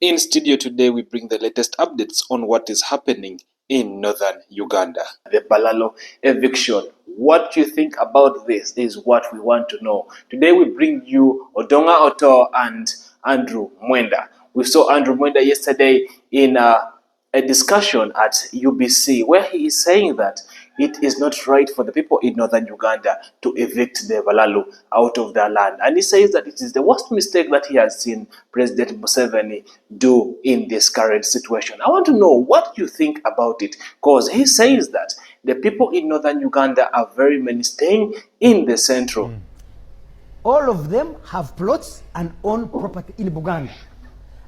In studio today, we bring the latest updates on what is happening in northern Uganda. The Balalo eviction. What you think about this is what we want to know. Today we bring you Odonga, Otta and Andrew Mwenda. We saw Andrew Mwenda yesterday in a discussion at UBC where he is saying that it is not right for the people in northern Uganda to evict the Balalo out of their land. And he says that it is the worst mistake that he has seen President Museveni do in this current situation. I want to know what you think about it, because he says that the people in northern Uganda are very many staying in the central. All of them have plots and own property in Uganda.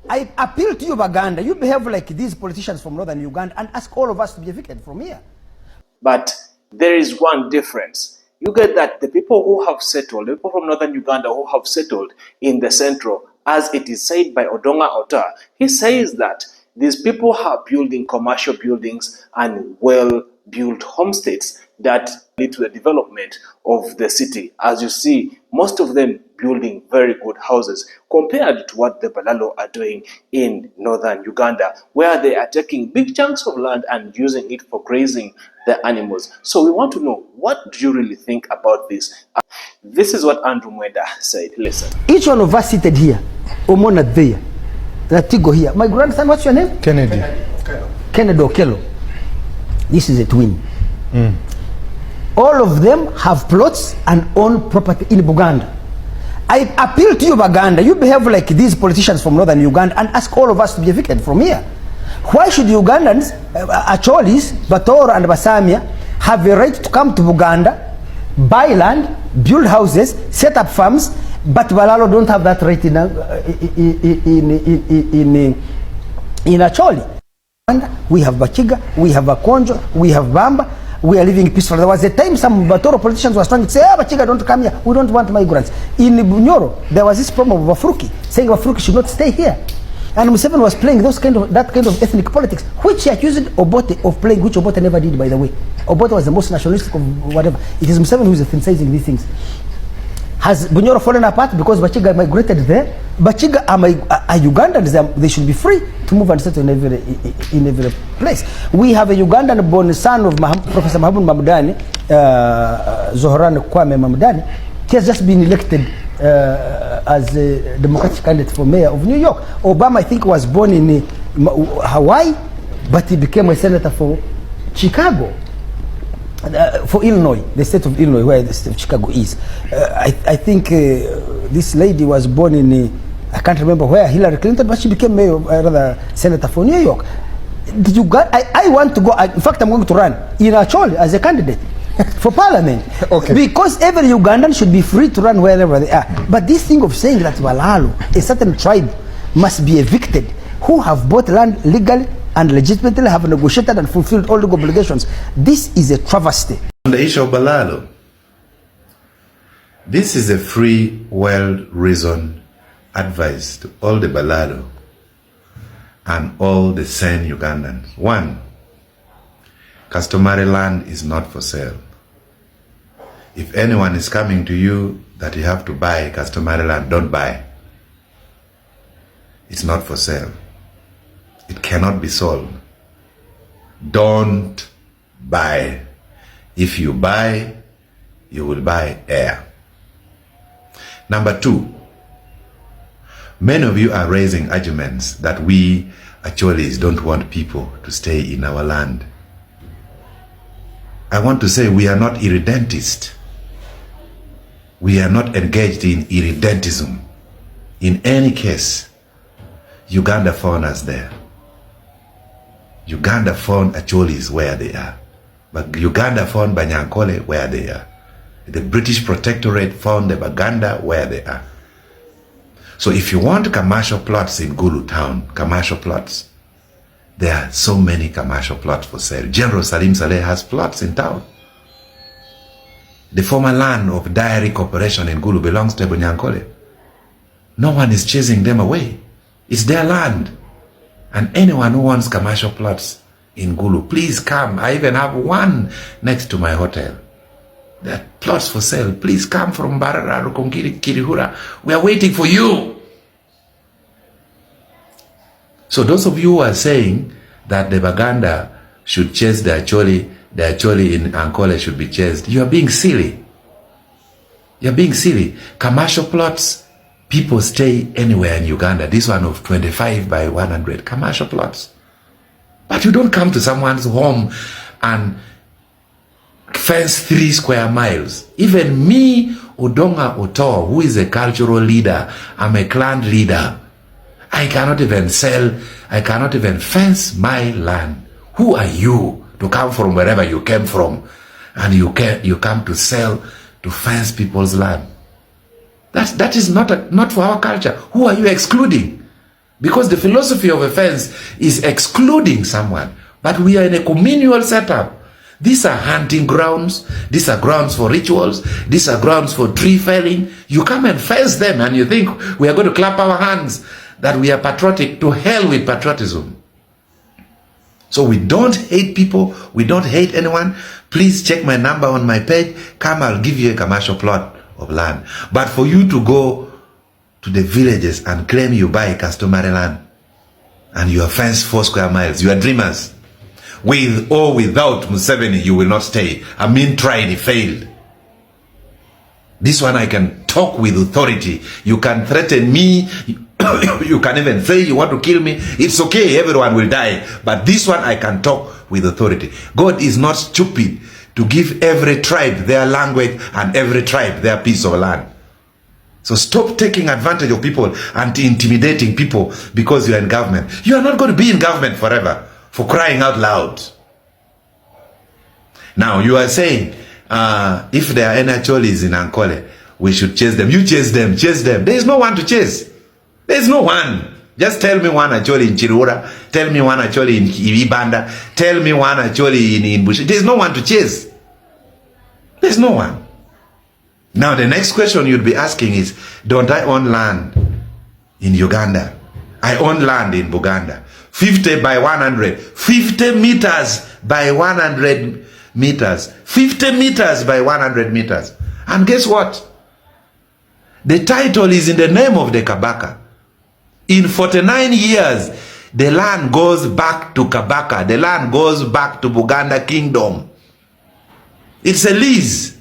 I appeal to you, Uganda, you behave like these politicians from northern Uganda and ask all of us to be evicted from here. But there is one difference. You get that the people who have settled, the people from northern Uganda who have settled in the central, as it is said by Odonga Otta, he says that these people are building commercial buildings and well-built homesteads that lead to the development of the city. As you see, most of them building very good houses compared to what the Balalo are doing in northern Uganda, where they are taking big chunks of land and using it for grazing the animals. So we want to know, what do you really think about this? This is what Andrew Mwenda said. Listen. Each one of us seated here, Omona there, Latigo here. My grandson, what's your name? Kennedy. Kennedy Okello. This is a twin. All of them have plots and own property in Uganda. I appeal to you, Uganda, you behave like these politicians from northern Uganda and ask all of us to be evicted from here. Why should Ugandans, Acholis, Bator and Basamia, have a right to come to Uganda, buy land, build houses, set up farms, but Balalo don't have that right in Acholi? We have Bachiga, we have Akonjo, we have Bamba. We are living peacefully. There was a time some Batoro politicians were trying to say, Bachiga, don't come here. We don't want migrants. In Bunyoro, there was this problem of Wafruki, saying Wafruki should not stay here. And Museveni was playing that kind of ethnic politics, which he accused Obote of playing, which Obote never did, by the way. Obote was the most nationalistic of whatever. It is Museveni who is emphasizing these things. Has Bunyoro fallen apart because Bachiga migrated there? Bachiga are Ugandans. They should be free to move and settle in every place. We have a Ugandan born son of Professor Mahabun Mamdani, Zohran Kwame Mamdani. He has just been elected as a Democratic candidate for mayor of New York. Obama, I think, was born in Hawaii, but he became a senator for Chicago. For Illinois, the state of Illinois, where the state of Chicago is. I think this lady was born in, I can't remember where, Hillary Clinton, but she became mayor, rather senator for New York. I want to go, in fact, I'm going to run in Acholi as a candidate for parliament. Okay. Because every Ugandan should be free to run wherever they are. But this thing of saying that Balalo, a certain tribe, must be evicted, who have bought land legally and legitimately have negotiated and fulfilled all the obligations. This is a travesty. On the issue of Balalo, this is a free, well-reasoned advice to all the Balalo and all the sane Ugandans. One, customary land is not for sale. If anyone is coming to you that you have to buy customary land, don't buy. It's not for sale. It cannot be sold. Don't buy. If you buy, you will buy air. Number two, many of you are raising arguments that we Acholis don't want people to stay in our land. I want to say we are not irredentist. We are not engaged in irredentism. In any case, Uganda found us there. Uganda found Acholis where they are. But Uganda found Banyankole where they are. The British Protectorate found the Baganda where they are. So if you want commercial plots in Gulu town, commercial plots, there are so many commercial plots for sale. General Salim Saleh has plots in town. The former land of Dairy Corporation in Gulu belongs to Banyankole. No one is chasing them away. It's their land. And anyone who wants commercial plots in Gulu, please come. I even have one next to my hotel. There are plots for sale. Please come from Barara, Rukongiri, Kirihura. We are waiting for you. So those of you who are saying that the Baganda should chase the Acholi in Ankole should be chased, you are being silly. You're being silly. Commercial plots, people stay anywhere in Uganda. This one of 25 by 100, commercial plots. But you don't come to someone's home and fence 3 square miles. Even me, Odonga Otta, who is a cultural leader, I'm a clan leader. I cannot even fence my land. Who are you to come from wherever you came from and you come to sell, to fence people's land? That is not for our culture. Who are you excluding? Because the philosophy of a fence is excluding someone. But we are in a communal setup. These are hunting grounds. These are grounds for rituals. These are grounds for tree felling. You come and fence them and you think we are going to clap our hands that we are patriotic. To hell with patriotism. So we don't hate people. We don't hate anyone. Please check my number on my page. Come, I'll give you a commercial plot of land. But for you to go to the villages and claim you buy customary land and you are fenced 4 square miles, you are dreamers. With or without Museveni, you will not stay. Amin tried, he failed. This one I can talk with authority. You can threaten me. You can even say you want to kill me. It's okay, everyone will die. But this one I can talk with authority. God is not stupid to give every tribe their language and every tribe their piece of land. So stop taking advantage of people and intimidating people because you are in government. You are not going to be in government forever, for crying out loud. Now you are saying, if there are any Acholis in Ankole, we should chase them. You chase them, chase them. There is no one to chase. There is no one. Just tell me one Acholi in Chirura. Tell me one Acholi in Ibanda. Tell me one Acholi in Bush. There is no one to chase. There is no one. Now the next question you'd be asking is, don't I own land in Uganda? I own land in Buganda. 50 by 100. 50 meters by 100 meters. 50 meters by 100 meters. And guess what? The title is in the name of the Kabaka. In 49 years, the land goes back to Kabaka. The land goes back to Buganda Kingdom. It's a lease.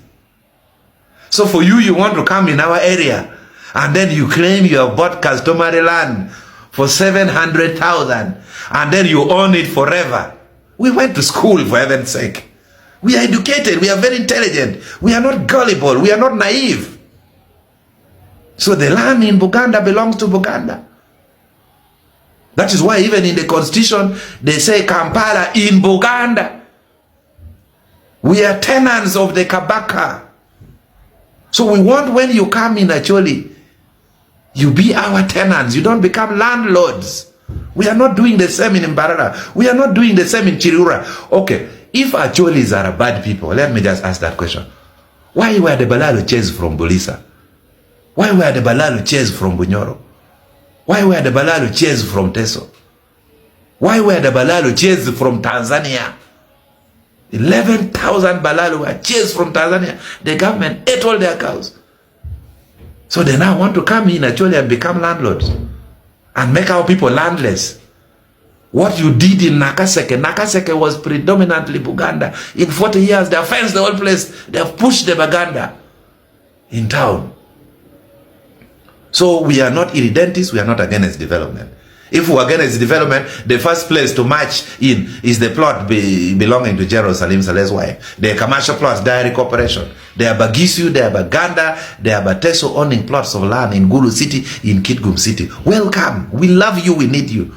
So for you, you want to come in our area and then you claim you have bought customary land for 700,000 and then you own it forever. We went to school, for heaven's sake. We are educated. We are very intelligent. We are not gullible. We are not naive. So the land in Buganda belongs to Buganda. That is why even in the constitution, they say Kampala in Buganda. We are tenants of the Kabaka. So we want when you come in Acholi, you be our tenants. You don't become landlords. We are not doing the same in Mbarara. We are not doing the same in Chirura. Okay, if Acholis are bad people, let me just ask that question. Why were the Balalo chased from Bulisa? Why were the Balalo chased from Bunyoro? Why were the Balalo chased from Teso? Why were the Balalo chased from Tanzania? 11,000 Balalo were chased from Tanzania. The government ate all their cows. So they now want to come in actually and become landlords and make our people landless. What you did in Nakaseke, Nakaseke was predominantly Buganda. In 40 years, they have fenced the whole place. They have pushed the Baganda in town. So we are not irredentists, we are not against development. If we are against development, the first place to march in is the plot belonging to Jerusalem Saleh's wife. The commercial plots, Dairy Corporation. They are Bagisu, they are Baganda, they are Bateso owning plots of land in Gulu City, in Kitgum City. Welcome. We love you, we need you.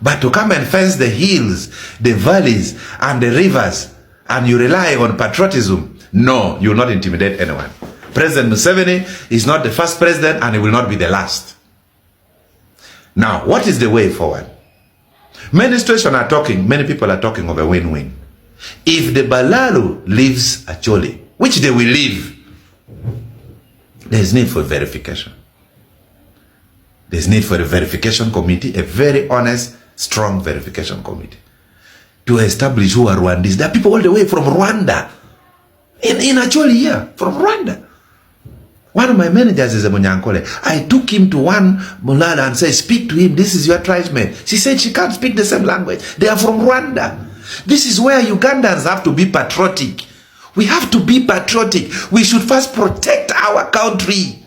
But to come and fence the hills, the valleys, and the rivers, and you rely on patriotism, no, you will not intimidate anyone. President Museveni is not the first president and he will not be the last. Now, what is the way forward? Many people are talking of a win-win. If the Balalo leaves Acholi, which they will leave, there is need for verification. There is need for a verification committee, a very honest, strong verification committee, to establish who are Rwandese. There are people all the way from Rwanda, in Acholi here, from Rwanda. One of my managers is a Munyankole. I took him to one Mulala and said, speak to him. This is your tribesman. She said she can't speak the same language. They are from Rwanda. This is where Ugandans have to be patriotic. We have to be patriotic. We should first protect our country.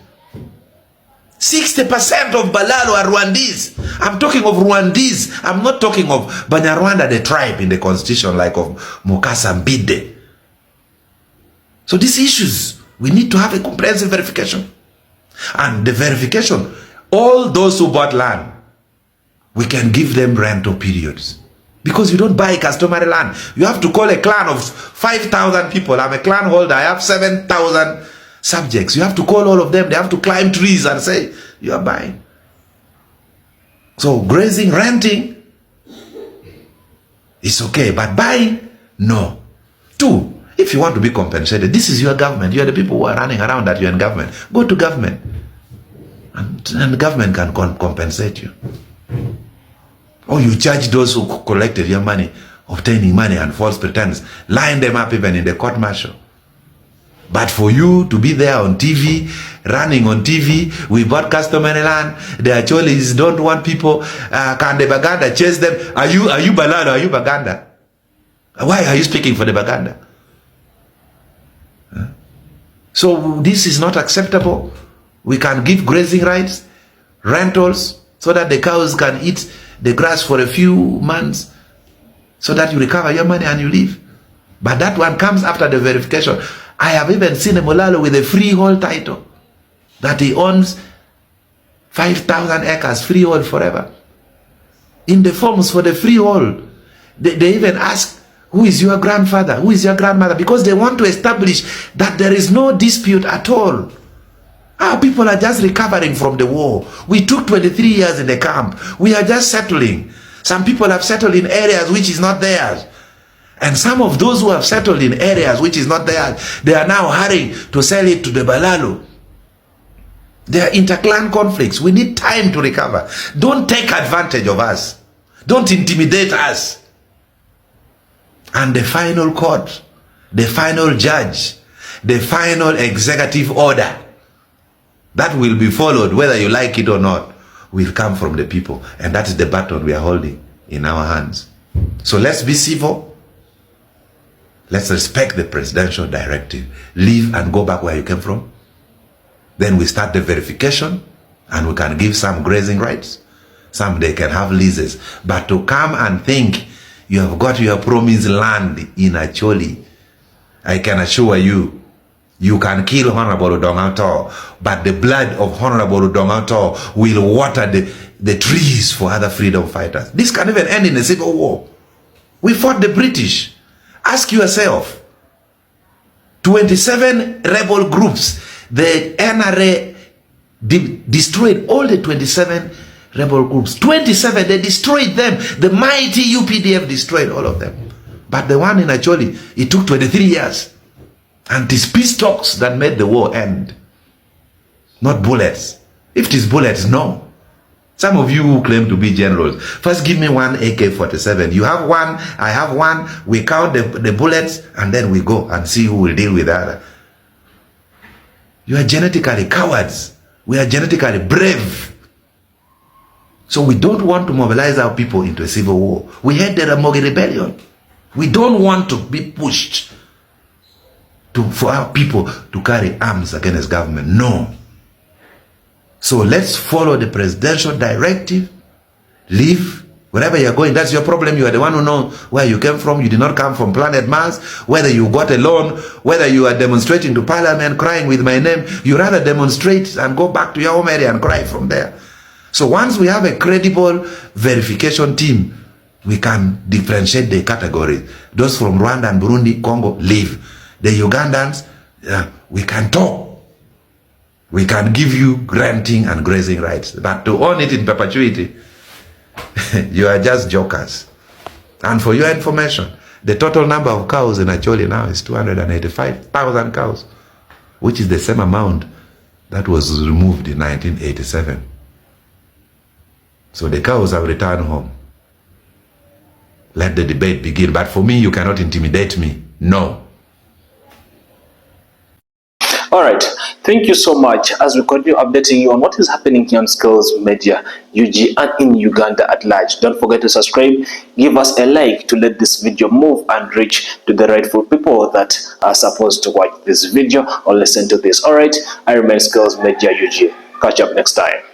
60% of Balalo are Rwandese. I'm talking of Rwandese. I'm not talking of Banyarwanda, the tribe in the constitution, like of Mukasa Mbide. So these issues, we need to have a comprehensive verification. And the verification, all those who bought land, we can give them rental periods. Because you don't buy customary land. You have to call a clan of 5,000 people. I'm a clan holder. I have 7,000 subjects. You have to call all of them. They have to climb trees and say, you are buying. So grazing, renting is okay. But buying, no. 2, if you want to be compensated, this is your government. You are the people who are running around that you're in government. Go to government. And government can compensate you. Or you charge those who collected your money, obtaining money and false pretense, line them up even in the court martial. But for you to be there on TV, running on TV, we bought customary land, the Acholis don't want people, can the Baganda chase them? Are you Balalo, are you Baganda? Why are you speaking for the Baganda? So this is not acceptable. We can give grazing rights, rentals, so that the cows can eat the grass for a few months, so that you recover your money and you leave. But that one comes after the verification. I have even seen a Mulalo with a freehold title, that he owns 5,000 acres freehold forever. In the forms for the freehold, they even ask, who is your grandfather? Who is your grandmother? Because they want to establish that there is no dispute at all. Our people are just recovering from the war. We took 23 years in the camp. We are just settling. Some people have settled in areas which is not theirs. And some of those who have settled in areas which is not theirs, they are now hurrying to sell it to the Balalo. There are interclan conflicts. We need time to recover. Don't take advantage of us. Don't intimidate us. And the final court, the final judge, the final executive order that will be followed, whether you like it or not, will come from the people. And that is the baton we are holding in our hands. So let's be civil. Let's respect the presidential directive. Leave and go back where you came from. Then we start the verification, and we can give some grazing rights. Some they can have leases. But to come and think you have got your promised land in Acholi, I can assure you, you can kill Honorable Odonga, but the blood of Honorable Odonga will water the trees for other freedom fighters. This can even end in a civil war. We fought the British. Ask yourself, 27 rebel groups, the NRA destroyed all the 27 rebel groups. 27, they destroyed them. The mighty UPDF destroyed all of them. But the one in Acholi, it took 23 years. And it is peace talks that made the war end. Not bullets. If it is bullets, no. Some of you who claim to be generals, first give me one AK-47. You have one, I have one. We count the bullets, and then we go and see who will deal with the other. You are genetically cowards. We are genetically brave. So we don't want to mobilize our people into a civil war. We had the Ramogi rebellion. We don't want to be pushed for our people to carry arms against government. No. So let's follow the presidential directive. Leave wherever you're going. That's your problem. You are the one who knows where you came from. You did not come from planet Mars. Whether you got a loan, whether you are demonstrating to Parliament, crying with my name, you rather demonstrate and go back to your home area and cry from there. So once we have a credible verification team, we can differentiate the categories. Those from Rwanda and Burundi, Congo, leave. The Ugandans, we can talk. We can give you granting and grazing rights. But to own it in perpetuity, you are just jokers. And for your information, the total number of cows in Acholi now is 285,000 cows, which is the same amount that was removed in 1987. So the cows have returned home. Let the debate begin. But for me, you cannot intimidate me. No. All right. Thank you so much as we continue updating you on what is happening here on Skills Media UG and in Uganda at large. Don't forget to subscribe, give us a like to let this video move and reach to the rightful people that are supposed to watch this video or listen to this. Alright, I remain Skills Media UG. Catch up next time.